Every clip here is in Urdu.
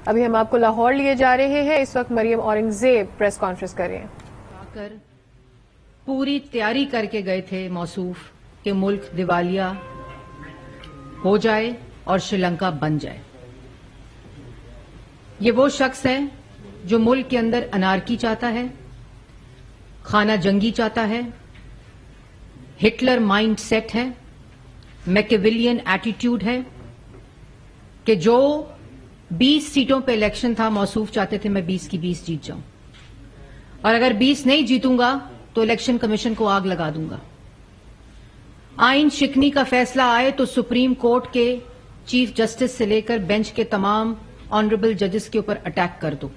ابھی ہم آپ کو لاہور لیے جا رہے ہیں. اس وقت مریم اورنگزیب پریس کانفرنس کر رہے ہیں. پوری تیاری کر کے گئے تھے موصوف کہ ملک دیوالیہ ہو جائے اور شری لنکا بن جائے. یہ وہ شخص ہے جو ملک کے اندر انارکی چاہتا ہے, خانہ جنگی چاہتا ہے, ہٹلر مائنڈ سیٹ ہے, میکیولین ایٹیٹیوڈ ہے کہ جو 20 سیٹوں پہ الیکشن تھا موصوف چاہتے تھے میں 20 کی 20 جیت جاؤں, اور اگر 20 نہیں جیتوں گا تو الیکشن کمیشن کو آگ لگا دوں گا. آئین شکنی کا فیصلہ آئے تو سپریم کورٹ کے چیف جسٹس سے لے کر بینچ کے تمام آنریبل ججز کے اوپر اٹیک کر دو,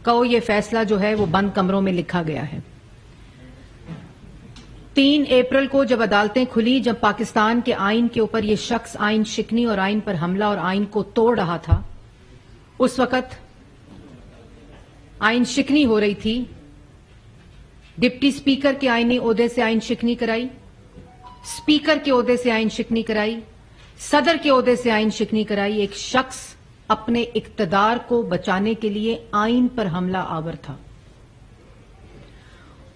کہو یہ فیصلہ جو ہے وہ بند کمروں میں لکھا گیا ہے. 3 اپریل کو جب عدالتیں کھلی, جب پاکستان کے آئین کے اوپر یہ شخص آئین شکنی اور آئین پر حملہ اور آئین کو توڑ رہا تھا, اس وقت آئین شکنی ہو رہی تھی. ڈپٹی اسپیکر کے آئینی عہدے سے آئین شکنی کرائی, اسپیکر کے عہدے سے آئین شکنی کرائی, صدر کے عہدے سے آئین شکنی کرائی. ایک شخص اپنے اقتدار کو بچانے کے لیے آئین پر حملہ آور تھا.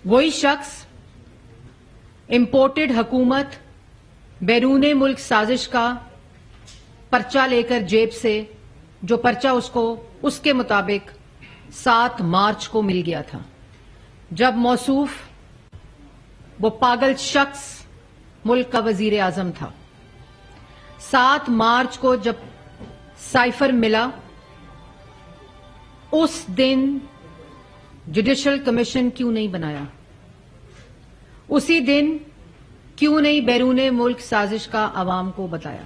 وہی شخص امپورٹڈ حکومت بیرون ملک سازش کا پرچہ لے کر جیب سے, جو پرچہ اس کے مطابق 7 مارچ کو مل گیا تھا, جب موصوف وہ پاگل شخص ملک کا وزیر اعظم تھا. 7 مارچ کو جب سائفر ملا, اس دن جوڈیشل کمیشن کیوں نہیں بنایا؟ اسی دن کیوں نہیں بیرون ملک سازش کا عوام کو بتایا؟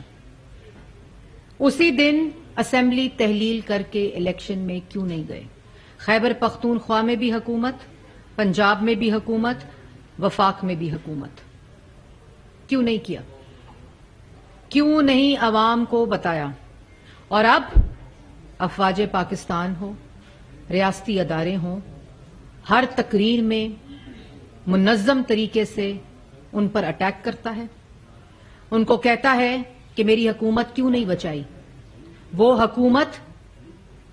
اسی دن اسمبلی تحلیل کر کے الیکشن میں کیوں نہیں گئے؟ خیبر پختونخوا میں بھی حکومت, پنجاب میں بھی حکومت, وفاق میں بھی حکومت. کیوں نہیں کیا؟ کیوں نہیں عوام کو بتایا؟ اور اب افواج پاکستان ہو, ریاستی ادارے ہوں, ہر تقریر میں منظم طریقے سے ان پر اٹیک کرتا ہے, ان کو کہتا ہے کہ میری حکومت کیوں نہیں بچائی. وہ حکومت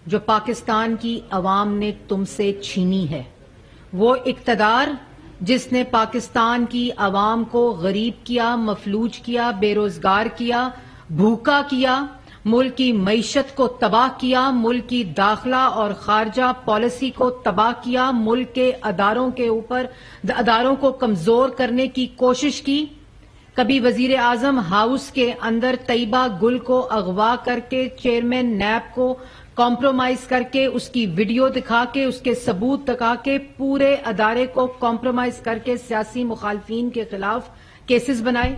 جو پاکستان کی عوام نے تم سے چھینی ہے, وہ اقتدار جس نے پاکستان کی عوام کو غریب کیا, مفلوج کیا, بے روزگار کیا, بھوکا کیا, ملک کی معیشت کو تباہ کیا, ملک کی داخلہ اور خارجہ پالیسی کو تباہ کیا, ملک کے اداروں کو کمزور کرنے کی کوشش کی. کبھی وزیر اعظم ہاؤس کے اندر طیبہ گل کو اغوا کر کے, چیئرمین نیب کو کمپرومائز کر کے, اس کی ویڈیو دکھا کے, اس کے ثبوت دکھا کے, پورے ادارے کو کمپرومائز کر کے سیاسی مخالفین کے خلاف کیسز بنائے.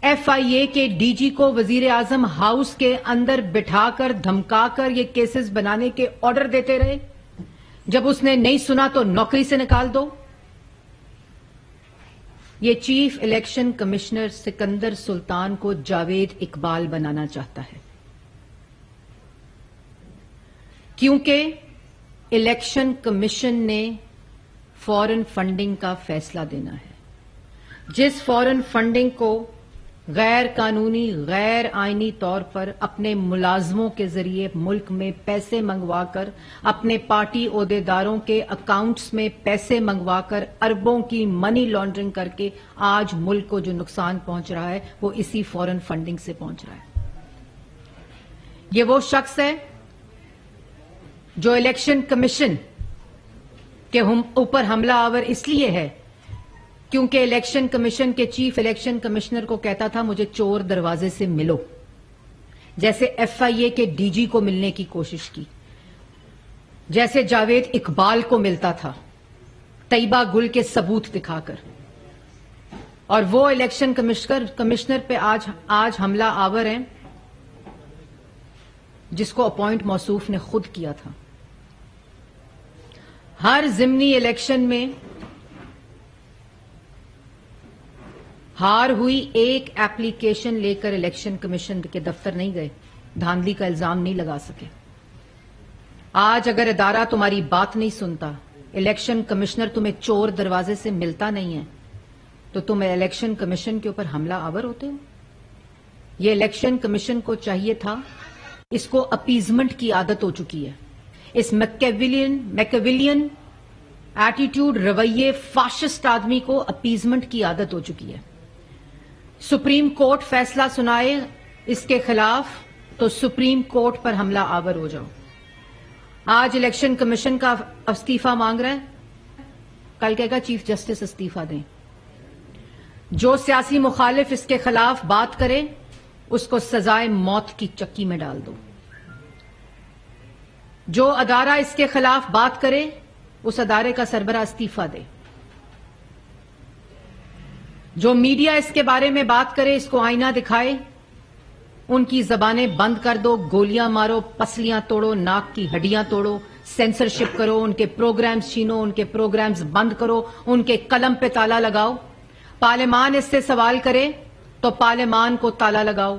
ایف آئی اے کے ڈی جی کو وزیر اعظم ہاؤس کے اندر بٹھا کر دھمکا کر یہ کیسز بنانے کے آرڈر دیتے رہے. جب اس نے نہیں سنا تو نوکری سے نکال دو. یہ چیف الیکشن کمشنر سکندر سلطان کو جاوید اقبال بنانا چاہتا ہے, کیونکہ الیکشن کمیشن نے فورن فنڈنگ کا فیصلہ دینا ہے. جس فورن فنڈنگ کو غیر قانونی, غیر آئینی طور پر اپنے ملازموں کے ذریعے ملک میں پیسے منگوا کر, اپنے پارٹی عہدیداروں کے اکاؤنٹس میں پیسے منگوا کر, اربوں کی منی لانڈرنگ کر کے آج ملک کو جو نقصان پہنچ رہا ہے وہ اسی فورن فنڈنگ سے پہنچ رہا ہے. یہ وہ شخص ہے جو الیکشن کمیشن کے اوپر حملہ آور اس لیے ہے کیونکہ الیکشن کمیشن کے چیف الیکشن کمشنر کو کہتا تھا مجھے چور دروازے سے ملو, جیسے ایف آئی اے کے ڈی جی کو ملنے کی کوشش کی, جیسے جاوید اقبال کو ملتا تھا طیبہ گل کے ثبوت دکھا کر. اور وہ الیکشن کمشنر پہ آج حملہ آور ہیں جس کو اپوائنٹ موصوف نے خود کیا تھا. ہر ضمنی الیکشن میں ہار ہوئی, ایک ایپلیکیشن لے کر الیکشن کمیشن کے دفتر نہیں گئے, دھاندلی کا الزام نہیں لگا سکے. آج اگر ادارہ تمہاری بات نہیں سنتا, الیکشن کمشنر تمہیں چور دروازے سے ملتا نہیں ہے, تو تم الیکشن کمیشن کے اوپر حملہ آور ہوتے ہو. یہ الیکشن کمیشن کو چاہیے تھا اس کو اپیزمنٹ کی عادت ہو چکی ہے. اس میکیولین ایٹیٹیوڈ، رویے، فاشسٹ آدمی کو اپیزمنٹ کی عادت ہو چکی ہے. سپریم کورٹ فیصلہ سنائے اس کے خلاف تو سپریم کورٹ پر حملہ آور ہو جاؤ. آج الیکشن کمیشن کا استعفی مانگ رہا ہے، کل کہے گا چیف جسٹس استعفی دیں. جو سیاسی مخالف اس کے خلاف بات کرے اس کو سزائے موت کی چکی میں ڈال دو. جو ادارہ اس کے خلاف بات کرے اس ادارے کا سربراہ استعفی دے. جو میڈیا اس کے بارے میں بات کرے اس کو آئینہ دکھائے، ان کی زبانیں بند کر دو، گولیاں مارو، پسلیاں توڑو، ناک کی ہڈیاں توڑو، سینسرشپ کرو، ان کے پروگرامز چھینو، ان کے پروگرامز بند کرو، ان کے قلم پہ تالا لگاؤ. پارلیمان اس سے سوال کرے تو پارلیمان کو تالا لگاؤ.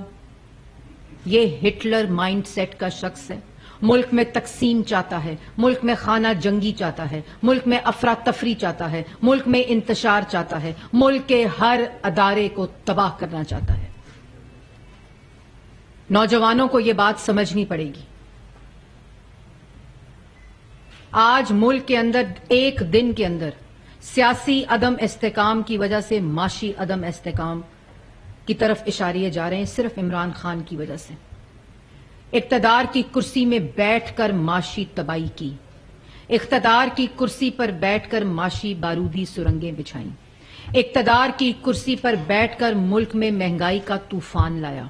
یہ ہٹلر مائنڈ سیٹ کا شخص ہے. ملک میں تقسیم چاہتا ہے، ملک میں خانہ جنگی چاہتا ہے، ملک میں افراتفری چاہتا ہے، ملک میں انتشار چاہتا ہے، ملک کے ہر ادارے کو تباہ کرنا چاہتا ہے. نوجوانوں کو یہ بات سمجھنی پڑے گی. آج ملک کے اندر ایک دن کے اندر سیاسی عدم استحکام کی وجہ سے معاشی عدم استحکام کی طرف اشارے جا رہے ہیں، صرف عمران خان کی وجہ سے. اقتدار کی کرسی میں بیٹھ کر معاشی تباہی کی، اقتدار کی کرسی پر بیٹھ کر معاشی بارودی سرنگیں بچھائیں، اقتدار کی کرسی پر بیٹھ کر ملک میں مہنگائی کا طوفان لایا،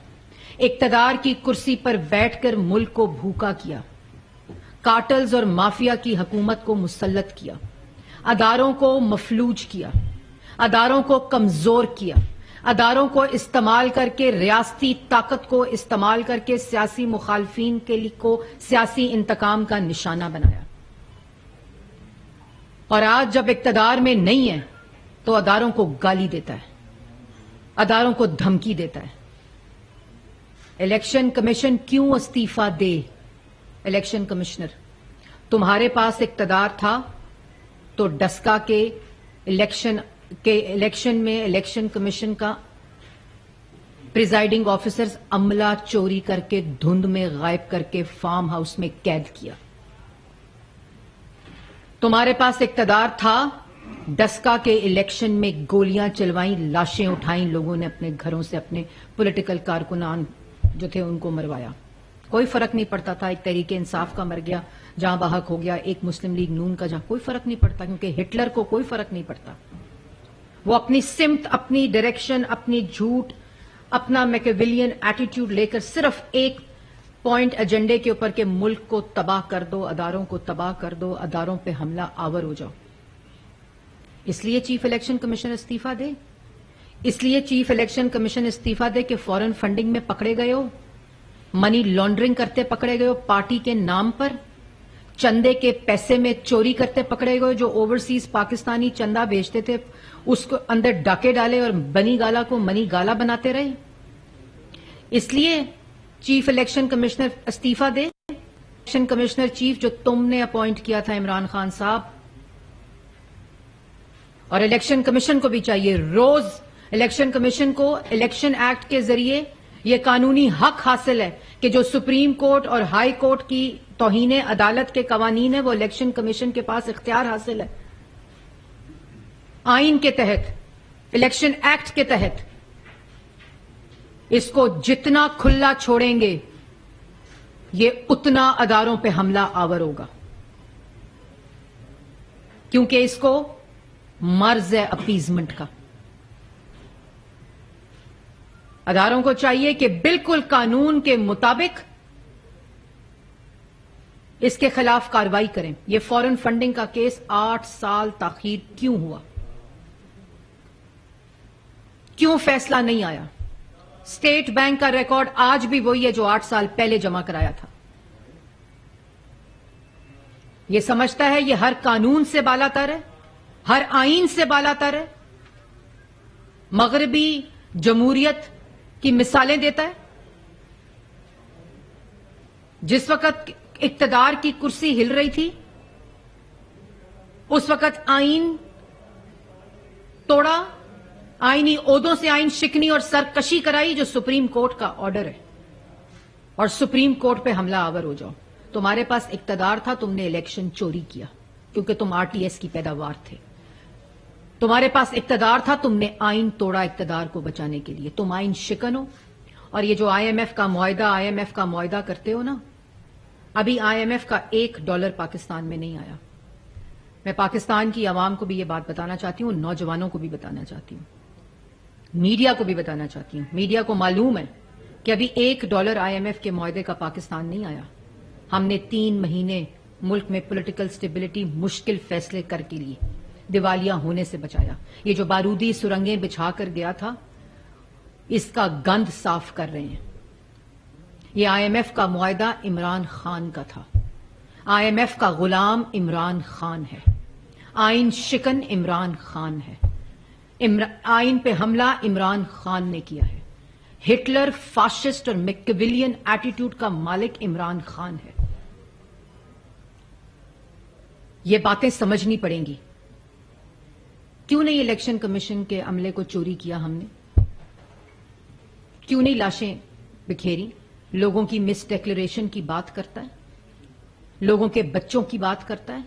اقتدار کی کرسی پر بیٹھ کر ملک کو بھوکا کیا، کارٹلز اور مافیا کی حکومت کو مسلط کیا، اداروں کو مفلوج کیا، اداروں کو کمزور کیا، اداروں کو استعمال کر کے، ریاستی طاقت کو استعمال کر کے سیاسی مخالفین کے لیے کو سیاسی انتقام کا نشانہ بنایا. اور آج جب اقتدار میں نہیں ہے تو اداروں کو گالی دیتا ہے، اداروں کو دھمکی دیتا ہے. الیکشن کمیشن کیوں استعفی دے؟ الیکشن کمشنر، تمہارے پاس اقتدار تھا تو ڈسکا کے الیکشن میں الیکشن کمیشن کا پریزائڈنگ آفیسرز عملہ چوری کر کے دھند میں غائب کر کے فارم ہاؤس میں قید کیا. تمہارے پاس اقتدار تھا، ڈسکا کے الیکشن میں گولیاں چلوائیں، لاشیں اٹھائیں، لوگوں نے اپنے گھروں سے اپنے پولیٹیکل کارکنان جو تھے ان کو مروایا. کوئی فرق نہیں پڑتا تھا، ایک تحریک انصاف کا مر گیا جہاں بحق ہو گیا، ایک مسلم لیگ نون کا جہاں کوئی فرق نہیں پڑتا، کیونکہ ہٹلر کو کوئی فرق نہیں پڑتا. وہ اپنی سمت، اپنی ڈائریکشن، اپنی جھوٹ، اپنا میکیولین ایٹیٹیوڈ لے کر صرف ایک پوائنٹ ایجنڈے کے اوپر کہ ملک کو تباہ کر دو، اداروں کو تباہ کر دو، اداروں پہ حملہ آور ہو جاؤ. اس لیے چیف الیکشن کمیشن استعفی دے، اس لیے چیف الیکشن کمیشن استعفی دے کہ فورن فنڈنگ میں پکڑے گئے ہو، منی لانڈرنگ کرتے پکڑے گئے ہو، پارٹی کے نام پر چندے کے پیسے میں چوری کرتے پکڑے گئے، جو اوورسیز پاکستانی چندہ بھیجتے تھے اس کو اندر ڈاکے ڈالے اور بنی گالا کو منی گالا بناتے رہے. اس لیے چیف الیکشن کمشنر استعفی دے. الیکشن کمشنر چیف جو تم نے اپوائنٹ کیا تھا عمران خان صاحب، اور الیکشن کمیشن کو بھی چاہیے روز الیکشن کمیشن کو الیکشن ایکٹ کے ذریعے یہ قانونی حق حاصل ہے کہ جو سپریم کورٹ اور ہائی کورٹ کی توہین عدالت کے قوانین ہیں وہ الیکشن کمیشن کے پاس اختیار حاصل ہے. آئین کے تحت، الیکشن ایکٹ کے تحت اس کو جتنا کھلا چھوڑیں گے یہ اتنا اداروں پہ حملہ آور ہوگا، کیونکہ اس کو مرض ہے اپیزمنٹ کا. اداروں کو چاہیے کہ بالکل قانون کے مطابق اس کے خلاف کارروائی کریں. یہ فورن فنڈنگ کا کیس 8 سال تاخیر کیوں ہوا؟ کیوں فیصلہ نہیں آیا؟ اسٹیٹ بینک کا ریکارڈ آج بھی وہی ہے جو 8 سال پہلے جمع کرایا تھا. یہ سمجھتا ہے یہ ہر قانون سے بالا تر ہے، ہر آئین سے بالا تر ہے، مغربی جمہوریت کی مثالیں دیتا ہے. جس وقت اقتدار کی کرسی ہل رہی تھی اس وقت آئین توڑا، آئینی عہدوں سے آئین شکنی اور سرکشی کرائی جو سپریم کورٹ کا آرڈر ہے. اور سپریم کورٹ پہ حملہ آور ہو جاؤ. تمہارے پاس اقتدار تھا, تم نے الیکشن چوری کیا کیونکہ تم آر ٹی ایس کی پیداوار تھے. تمہارے پاس اقتدار تھا, تم نے آئین توڑا اقتدار کو بچانے کے لیے. تم آئین شکن ہو. اور یہ جو آئی ایم ایف کا معاہدہ کرتے ہو نا, ابھی آئی ایم ایف کا $1 پاکستان میں نہیں آیا. میں پاکستان کی عوام کو بھی یہ بات بتانا چاہتی ہوں, نوجوانوں کو بھی بتانا چاہتی ہوں, میڈیا کو بھی بتانا چاہتی ہوں. میڈیا کو معلوم ہے کہ ابھی $1 آئی ایم ایف کے معاہدے کا پاکستان نہیں آیا. ہم نے 3 مہینے ملک میں پولیٹیکل سٹیبلٹی مشکل فیصلے کر کے لیے دیوالیہ ہونے سے بچایا. یہ جو بارودی سرنگیں بچھا کر گیا تھا, اس کا گند صاف کر رہے ہیں. یہ آئی ایم ایف کا معاہدہ عمران خان کا تھا. آئی ایم ایف کا غلام عمران خان ہے. آئین شکن عمران خان ہے. آئین پہ حملہ عمران خان نے کیا ہے. ہٹلر, فاشسٹ اور میکیویلین ایٹیٹیوڈ کا مالک عمران خان ہے. یہ باتیں سمجھنی پڑیں گی. کیوں نہیں الیکشن کمیشن کے عملے کو چوری کیا ہم نے؟ کیوں نہیں لاشیں بکھیری؟ لوگوں کی مس ڈیکلریشن کی بات کرتا ہے, لوگوں کے بچوں کی بات کرتا ہے.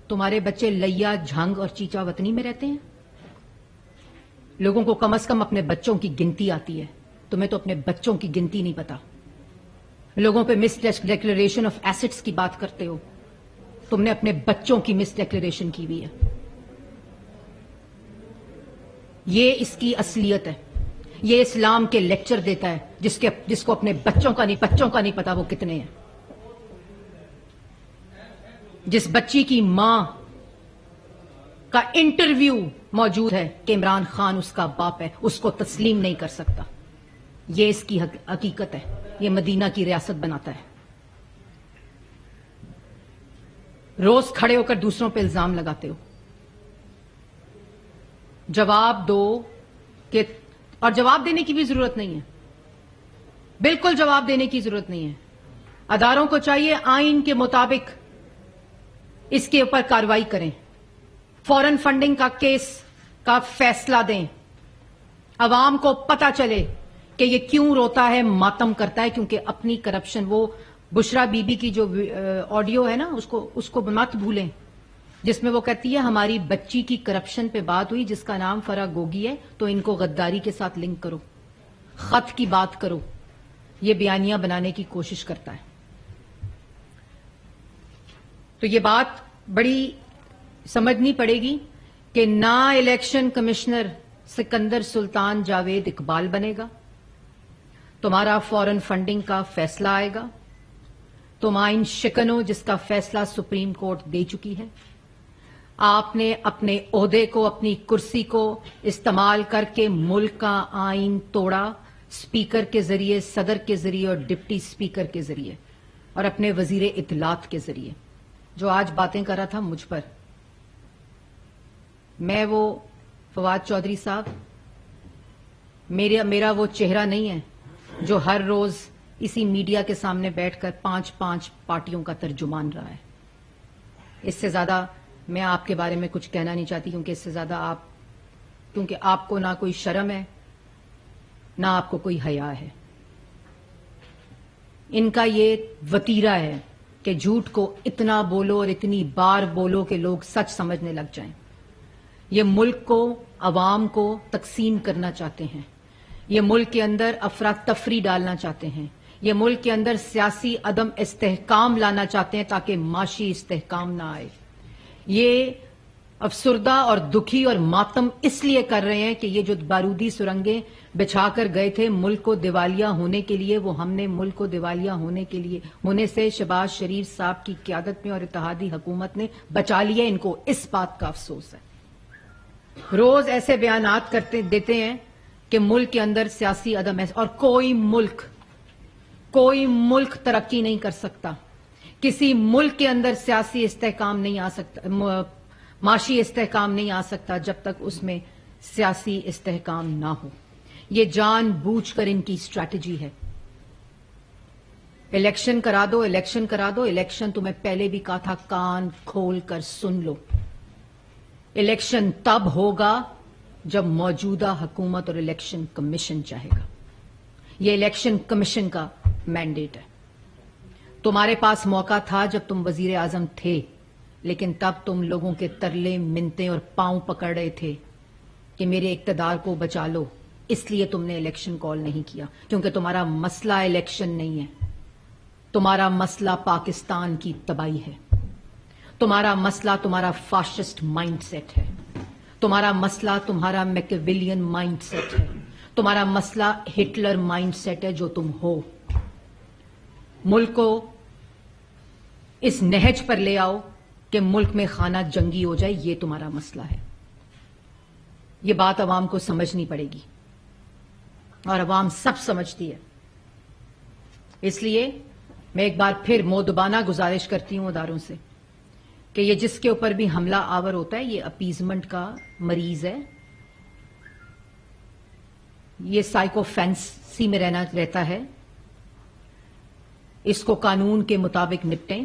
تمہارے بچے لیا, جھنگ اور چیچا وطنی میں رہتے ہیں. لوگوں کو کم از کم اپنے بچوں کی گنتی آتی ہے, تمہیں تو اپنے بچوں کی گنتی نہیں پتا. لوگوں پہ مس ڈیکلریشن آف ایسٹس کی بات کرتے ہو, تم نے اپنے بچوں کی مس ڈیکلریشن کی ہوئی ہے. یہ اس کی اصلیت ہے. یہ اسلام کے لیکچر دیتا ہے جس کو اپنے بچوں کا نہیں پتا وہ کتنے ہیں. جس بچی کی ماں کا انٹرویو موجود ہے کہ عمران خان اس کا باپ ہے, اس کو تسلیم نہیں کر سکتا. یہ اس کی حقیقت ہے. یہ مدینہ کی ریاست بناتا ہے. روز کھڑے ہو کر دوسروں پہ الزام لگاتے ہو. جواب دو کہ, اور جواب دینے کی بھی ضرورت نہیں ہے. بالکل جواب دینے کی ضرورت نہیں ہے. اداروں کو چاہیے آئین کے مطابق اس کے اوپر کارروائی کریں. فورن فنڈنگ کا کیس کا فیصلہ دیں. عوام کو پتا چلے کہ یہ کیوں روتا ہے, ماتم کرتا ہے, کیونکہ اپنی کرپشن. وہ بشرا بی بی کی جو آڈیو ہے نا, اس کو مت بھولیں, جس میں وہ کہتی ہے ہماری بچی کی کرپشن پہ بات ہوئی جس کا نام فرا گوگی ہے, تو ان کو غداری کے ساتھ لنک کرو, خط کی بات کرو. یہ بیانیہ بنانے کی کوشش کرتا ہے. تو یہ بات بڑی سمجھنی پڑے گی کہ نہ الیکشن کمشنر سکندر سلطان جاوید اقبال بنے گا. تمہارا فورن فنڈنگ کا فیصلہ آئے گا. تم آئین شکن ہو جس کا فیصلہ سپریم کورٹ دے چکی ہے. آپ نے اپنے عہدے کو, اپنی کرسی کو استعمال کر کے ملک کا آئین توڑا, اسپیکر کے ذریعے, صدر کے ذریعے اور ڈپٹی اسپیکر کے ذریعے, اور اپنے وزیر اطلاعات کے ذریعے. جو آج باتیں کر رہا تھا مجھ پر, میں وہ فواد چودھری صاحب, میرا وہ چہرہ نہیں ہے جو ہر روز اسی میڈیا کے سامنے بیٹھ کر 5 پارٹیوں کا ترجمان رہا ہے. اس سے زیادہ میں آپ کے بارے میں کچھ کہنا نہیں چاہتی, کیونکہ اس سے زیادہ کیونکہ آپ کو نہ کوئی شرم ہے نہ آپ کو کوئی حیا ہے. ان کا یہ وتیرہ ہے کہ جھوٹ کو اتنا بولو اور اتنی بار بولو کہ لوگ سچ سمجھنے لگ جائیں. یہ ملک کو, عوام کو تقسیم کرنا چاہتے ہیں. یہ ملک کے اندر افراتفری ڈالنا چاہتے ہیں. یہ ملک کے اندر سیاسی عدم استحکام لانا چاہتے ہیں تاکہ معاشی استحکام نہ آئے. یہ افسردہ اور دکھی اور ماتم اس لیے کر رہے ہیں کہ یہ جو بارودی سرنگیں بچھا کر گئے تھے ملک کو دیوالیہ ہونے کے لیے, وہ ہم نے ملک کو دیوالیہ ہونے سے شہباز شریف صاحب کی قیادت میں اور اتحادی حکومت نے بچا لیا. ان کو اس بات کا افسوس ہے. روز ایسے بیانات دیتے ہیں کہ ملک کے اندر سیاسی عدم ہے, اور کوئی ملک ترقی نہیں کر سکتا. کسی ملک کے اندر سیاسی استحکام نہیں آ سکتا, معاشی استحکام نہیں آ سکتا جب تک اس میں سیاسی استحکام نہ ہو. یہ جان بوجھ کر ان کی اسٹریٹجی ہے. الیکشن کرا دو. الیکشن تمہیں پہلے بھی کہا تھا, کان کھول کر سن لو. الیکشن تب ہوگا جب موجودہ حکومت اور الیکشن کمیشن چاہے گا. یہ الیکشن کمیشن کا مینڈیٹ ہے. تمہارے پاس موقع تھا جب تم وزیر اعظم تھے، لیکن تب تم لوگوں کے ترلے منتیں اور پاؤں پکڑ رہے تھے کہ میرے اقتدار کو بچا لو، اس لیے تم نے الیکشن کال نہیں کیا، کیونکہ تمہارا مسئلہ الیکشن نہیں ہے، تمہارا مسئلہ پاکستان کی تباہی ہے، تمہارا مسئلہ تمہارا فاشسٹ مائنڈ سیٹ ہے، تمہارا مسئلہ تمہارا میکیویلین مائنڈ سیٹ ہے، تمہارا مسئلہ ہٹلر مائنڈ سیٹ ہے جو تم ہو۔ ملک کو اس نہج پر لے آؤ کہ ملک میں خانہ جنگی ہو جائے، یہ تمہارا مسئلہ ہے۔ یہ بات عوام کو سمجھنی پڑے گی اور عوام سب سمجھتی ہے۔ اس لیے میں ایک بار پھر مؤدبانہ گزارش کرتی ہوں اداروں سے کہ یہ جس کے اوپر بھی حملہ آور ہوتا ہے یہ اپیزمنٹ کا مریض ہے، یہ سائیکو فینسی میں رہتا ہے، اس کو قانون کے مطابق نپٹیں۔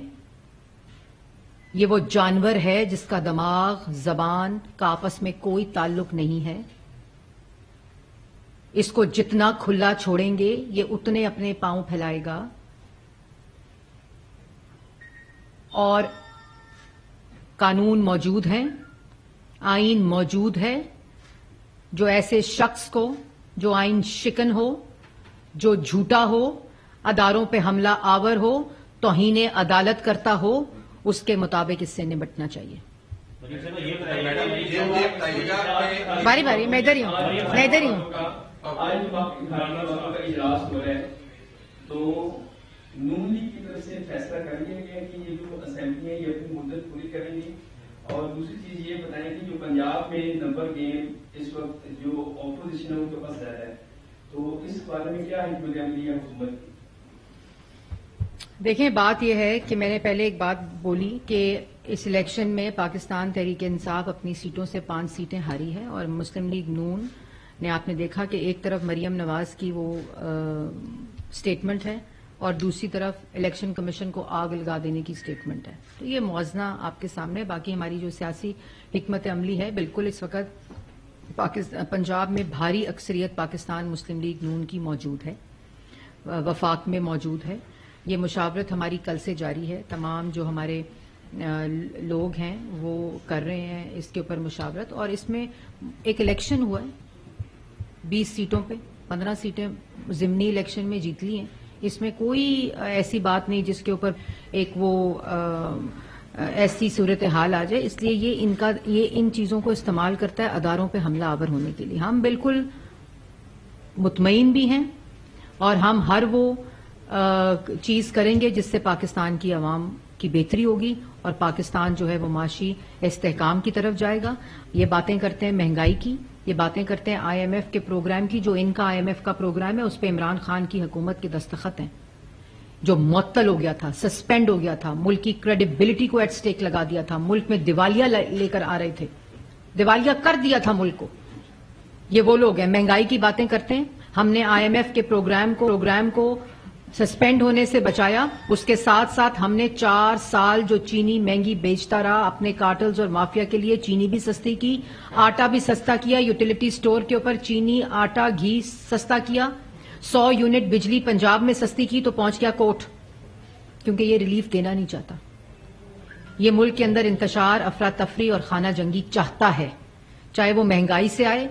یہ وہ جانور ہے جس کا دماغ زبان کا آپس میں کوئی تعلق نہیں ہے، اس کو جتنا کھلا چھوڑیں گے یہ اتنے اپنے پاؤں پھیلائے گا، اور قانون موجود ہیں، آئین موجود ہے، جو ایسے شخص کو جو آئین شکن ہو، جو جھوٹا ہو، اداروں پہ حملہ آور ہو، توہین عدالت کرتا ہو، اس کے مطابق اس سے نمٹنا چاہیے۔ باری باری میں ادھر ہی ہوں۔ آج کا اجلاس ہو رہا ہے تو نون لیگ کی طرف سے فیصلہ کر لیا گیا کہ یہ جو اسمبلی ہے یہ اپنی مدت پوری کریں گی، اور دوسری چیز یہ بتائیں کہ جو پنجاب میں نمبر گیم اس وقت جو اپوزیشن ہے ان کے پاس زیادہ ہے، تو اس بارے میں کیا حکمت عملی ہے حکومت کی؟ دیکھیں، بات یہ ہے کہ میں نے پہلے ایک بات بولی کہ اس الیکشن میں پاکستان تحریک انصاف اپنی سیٹوں سے 5 سیٹیں ہاری ہے، اور مسلم لیگ نون نے آپ نے دیکھا کہ ایک طرف مریم نواز کی وہ سٹیٹمنٹ ہے اور دوسری طرف الیکشن کمیشن کو آگ لگا دینے کی سٹیٹمنٹ ہے، تو یہ موازنہ آپ کے سامنے۔ باقی ہماری جو سیاسی حکمت عملی ہے، بالکل اس وقت پنجاب میں بھاری اکثریت پاکستان مسلم لیگ نون کی موجود ہے، وفاق میں موجود ہے۔ یہ مشاورت ہماری کل سے جاری ہے، تمام جو ہمارے لوگ ہیں وہ کر رہے ہیں اس کے اوپر مشاورت، اور اس میں ایک الیکشن ہوا ہے 20 سیٹوں پہ 15 سیٹیں ضمنی الیکشن میں جیت لی ہیں، اس میں کوئی ایسی بات نہیں جس کے اوپر ایک وہ ایسی صورتحال آ جائے، اس لیے یہ ان چیزوں کو استعمال کرتا ہے اداروں پہ حملہ آور ہونے کے لیے۔ ہم بالکل مطمئن بھی ہیں اور ہم ہر وہ چیز کریں گے جس سے پاکستان کی عوام کی بہتری ہوگی اور پاکستان جو ہے وہ معاشی استحکام کی طرف جائے گا۔ یہ باتیں کرتے ہیں مہنگائی کی، یہ باتیں کرتے ہیں آئی ایم ایف کے پروگرام کی، جو ان کا آئی ایم ایف کا پروگرام ہے اس پہ عمران خان کی حکومت کے دستخط ہیں، جو معطل ہو گیا تھا، سسپینڈ ہو گیا تھا، ملک کی کریڈیبلٹی کو ایٹ سٹیک لگا دیا تھا، ملک میں دیوالیہ لے کر آ رہے تھے، دیوالیہ کر دیا تھا ملک کو۔ یہ وہ لوگ ہیں مہنگائی کی باتیں کرتے ہیں۔ ہم نے آئی ایم ایف کے پروگرام کو سسپینڈ ہونے سے بچایا، اس کے ساتھ ساتھ ہم نے 4 سال جو چینی مہنگی بیچتا رہا اپنے کارٹلز اور مافیا کے لیے، چینی بھی سستی کی، آٹا بھی سستا کیا، یوٹیلیٹی سٹور کے اوپر چینی، آٹا، گھی سستا کیا، 100 یونٹ بجلی پنجاب میں سستی کی تو پہنچ گیا کوٹ، کیونکہ یہ ریلیف دینا نہیں چاہتا۔ یہ ملک کے اندر انتشار، افراتفری اور خانہ جنگی چاہتا ہے، چاہے وہ مہنگائی سے آئے،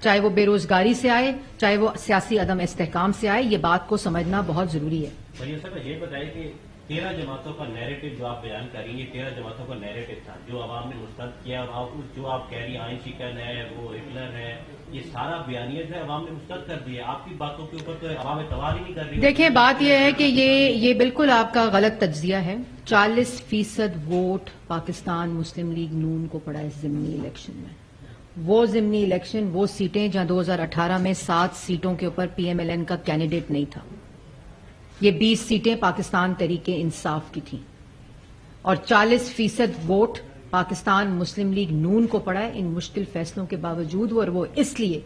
چاہے وہ بے روزگاری سے آئے، چاہے وہ سیاسی عدم استحکام سے آئے۔ یہ بات کو سمجھنا بہت ضروری ہے۔ مریم صاحب یہ بتائیں کہ 13 جماعتوں کا نیریٹو جو آپ بیان کر رہی ہیں، 13 جماعتوں کا نیریٹو تھا جو عوام نے مسترد کیا، اور جو آپ کہہ رہی ہیں آئین شکن ہے، وہ ہٹلر ہے، یہ سارا بیانیہ جو ہے عوام نے مسترد کر دیا۔ آپ کی باتوں کے اوپر تو عوام اعتبار ہی نہیں کر رہی۔ دیکھیں، بات یہ ہے کہ یہ بالکل آپ کا غلط تجزیہ ہے۔ 40% ووٹ پاکستان مسلم لیگ نون کو پڑا اس ضمنی الیکشن میں۔ وہ ضمنی الیکشن، وہ سیٹیں جہاں 2018 میں 7 سیٹوں کے اوپر پی ایم ایل این کا کینڈیڈیٹ نہیں تھا، یہ 20 سیٹیں پاکستان تحریک انصاف کی تھیں، اور 40% ووٹ پاکستان مسلم لیگ نون کو پڑا ہے ان مشکل فیصلوں کے باوجود، اور وہ اس لیے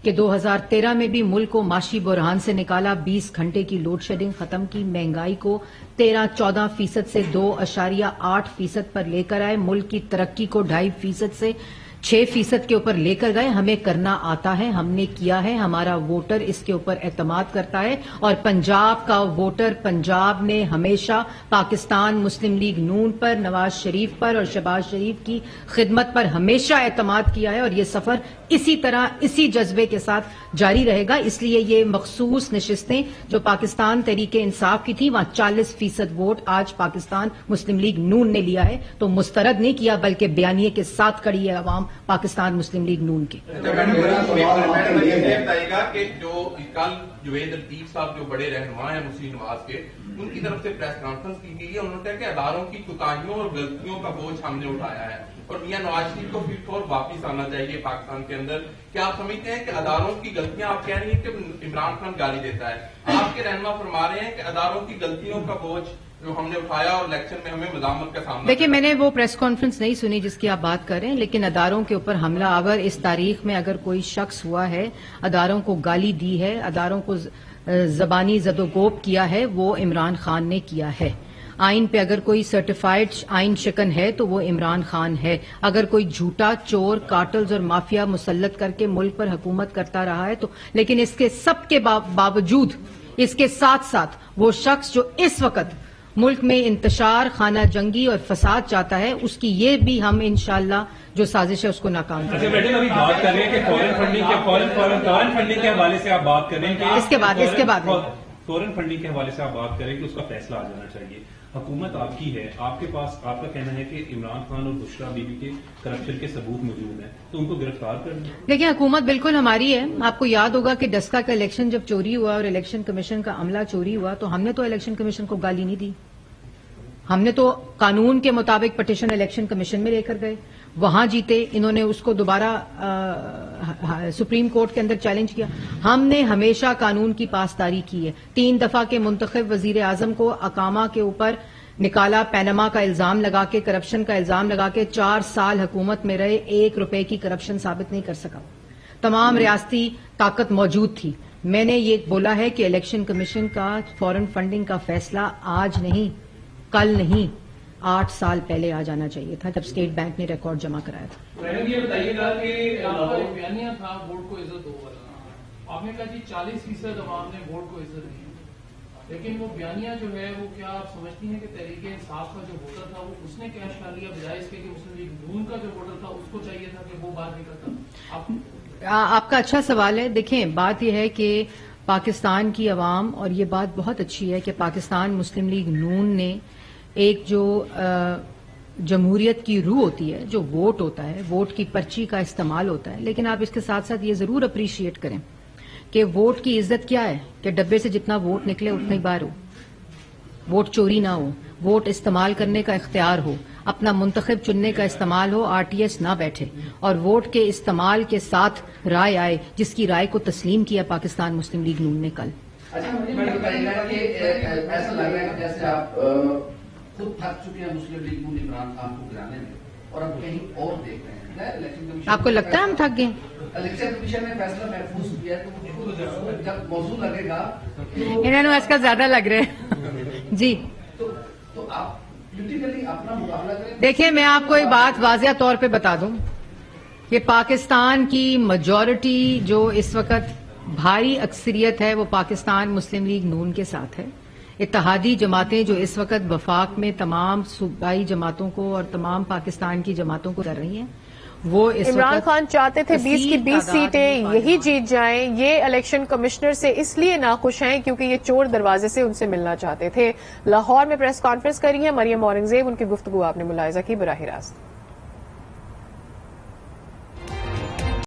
کہ 2013 میں بھی ملک کو معاشی بحران سے نکالا، 20 گھنٹے کی لوڈ شیڈنگ ختم کی، مہنگائی کو 13-14% سے 2.8% پر لے کر آئے، ملک کی ترقی کو 2.5% سے 6% کے اوپر لے کر گئے. ہمیں کرنا آتا ہے, ہم نے کیا ہے, ہمارا ووٹر اس کے اوپر اعتماد کرتا ہے. اور پنجاب کا ووٹر, پنجاب نے ہمیشہ پاکستان مسلم لیگ نون پر, نواز شریف پر اور شہباز شریف کی خدمت پر ہمیشہ اعتماد کیا ہے, اور یہ سفر اسی طرح اسی جذبے کے ساتھ جاری رہے گا. اس لیے یہ مخصوص نشستیں جو پاکستان تحریک انصاف کی تھی, وہاں 40% ووٹ آج پاکستان مسلم لیگ نون نے لیا ہے. تو مسترد نہیں کیا بلکہ بیانیے کے ساتھ کھڑی ہے عوام پاکستان مسلم لیگ نون کی. بتائیے گا کہ جو کل جوید لطیف صاحب جو بڑے رہنما ہیں مسلم نواز کے, ان کی طرف سے پریس کانفرنس کی گئی ہے, انہوں نے کہا کہ اداروں کی کوتاہیوں اور غلطیوں کا بوجھ ہم نے اٹھایا ہے اور میاں نواز شریف کو پھر اور واپس آنا چاہیے پاکستان کے اندر. کیا آپ سمجھتے ہیں کہ اداروں کی غلطیاں, آپ کہہ رہی ہیں کہ عمران خان گالی دیتا ہے, آپ کے رہنما فرما رہے ہیں کہ اداروں کی غلطیوں کا بوجھ جو ہم نے اٹھایا اور الیکشن میں ہمیں ملامت کا سامنا. دیکھیں, میں نے وہ پریس کانفرنس نہیں سنی جس کی آپ بات کر رہے ہیں, لیکن اداروں کے اوپر حملہ آور اس تاریخ میں اگر کوئی شخص ہوا ہے, اداروں کو گالی دی ہے, اداروں کو زبانی زد و گوب کیا ہے, وہ عمران خان نے کیا ہے. آئین پہ اگر کوئی سرٹیفائڈ آئین شکن ہے تو وہ عمران خان ہے. اگر کوئی جھوٹا چور, کارٹلز اور مافیا مسلط کر کے ملک پر حکومت کرتا رہا ہے تو, لیکن اس کے سب کے باوجود, اس کے ساتھ ساتھ وہ شخص جو اس وقت ملک میں انتشار, خانہ جنگی اور فساد چاہتا ہے, اس کی یہ بھی ہم انشاءاللہ جو سازش ہے اس کو ناکام کریں گے. میڈم ابھی بات کر رہے ہیں کہ فورن فنڈنگ کے حوالے سے آپ بات کریں کہ اس کے بعد فورن فنڈنگ کے حوالے سے آپ بات کریں کہ اس کا فیصلہ آ جانا چاہیے. حکومت آپ کی ہے, آپ کے پاس, آپ کا کہنا ہے کہ عمران خان اور بشرا بی بی کے کرپشن کے ثبوت موجود ہیں, تو ان کو گرفتار کر دیں. دیکھیں, حکومت بالکل ہماری ہے. آپ کو یاد ہوگا کہ ڈسکا کا الیکشن جب چوری ہوا اور الیکشن کمیشن کا عملہ چوری ہوا تو ہم نے تو الیکشن کمیشن کو گالی نہیں دی. ہم نے تو قانون کے مطابق پٹیشن الیکشن کمیشن میں لے کر گئے, وہاں جیتے, انہوں نے اس کو دوبارہ سپریم کورٹ کے اندر چیلنج کیا. ہم نے ہمیشہ قانون کی پاسداری کی ہے. 3 دفعہ کے منتخب وزیر اعظم کو اقامہ کے اوپر نکالا, پینما کا الزام لگا کے, کرپشن کا الزام لگا کے, 4 سال حکومت میں رہے, 1 روپے کی کرپشن ثابت نہیں کر سکا. تمام ریاستی طاقت موجود تھی. میں نے یہ بولا ہے کہ الیکشن کمیشن کا فورن فنڈنگ کا فیصلہ آج نہیں, کل نہیں, 8 سال پہلے آ جانا چاہیے تھا جب اسٹیٹ بینک نے ریکارڈ جمع کرایا تھا. میڈم یہ بتائیے گا کہ بیانیہ تھا ووٹ کو عزت ہو والا, آپ نے کہا جی 40% عوام نے ووٹ کو عزت دی, لیکن وہ بیانیہ جو ہے وہ کیا آپ سمجھتی ہیں کہ تحریک انصاف کا جو ووٹر تھا وہ اس نے کیش کر لیا, بجائے اس کے کہ مسلم لیگ نون کا جو ووٹر تھا اس کو چاہیے تھا کہ وہ باہر نکلتا. آپ کا اچھا سوال ہے. دیکھیں, بات یہ ہے کہ پاکستان کی عوام, اور یہ بات بہت اچھی ہے کہ پاکستان مسلم لیگ نون نے ایک جو جمہوریت کی روح ہوتی ہے, جو ووٹ ہوتا ہے, ووٹ کی پرچی کا استعمال ہوتا ہے, لیکن آپ اس کے ساتھ ساتھ یہ ضرور اپریشیٹ کریں کہ ووٹ کی عزت کیا ہے کہ ڈبے سے جتنا ووٹ نکلے اتنا ہی باہر ہو, ووٹ چوری نہ ہو, ووٹ استعمال کرنے کا اختیار ہو, اپنا منتخب چننے کا استعمال ہو, RTS نہ بیٹھے, اور ووٹ کے استعمال کے ساتھ رائے آئے, جس کی رائے کو تسلیم کیا پاکستان مسلم لیگ نون نے کل. اچھا, مجھے بتائیے گا کہ ایسا لگ رہا ہے کہ جیسے آپ خود تھک چکے ہیں مسلم لیگ نون عمران خان کو گرانے میں, اور اب کہیں اور دیکھ رہے ہیں. آپ کو لگتا ہے ہم تھک گئے؟ الیکشن کمیشن نے فیصلہ محفوظ کیا ہے, تو جب موضوع لگے گا انہوں نے اس کا زیادہ لگ رہے ہیں جی. تو آپ پولیٹیکلی اپنا مقابلہ کریں. دیکھیں, میں آپ کو ایک بات واضح طور پہ بتا دوں کہ پاکستان کی میجورٹی جو اس وقت بھاری اکثریت ہے وہ پاکستان مسلم لیگ نون کے ساتھ ہے. اتحادی جماعتیں جو اس وقت وفاق میں تمام صوبائی جماعتوں کو اور تمام پاکستان کی جماعتوں کو کر رہی ہیں, وہ اس عمران خان چاہتے تھے 20 کی 20 سیٹیں یہی جیت جائیں. یہ الیکشن کمشنر سے اس لیے ناخوش ہیں کیونکہ یہ چور دروازے سے ان سے ملنا چاہتے تھے. لاہور میں پریس کانفرنس کری ہے مریم اورنگزیب, ان کی گفتگو آپ نے ملاحظہ کی براہ راست.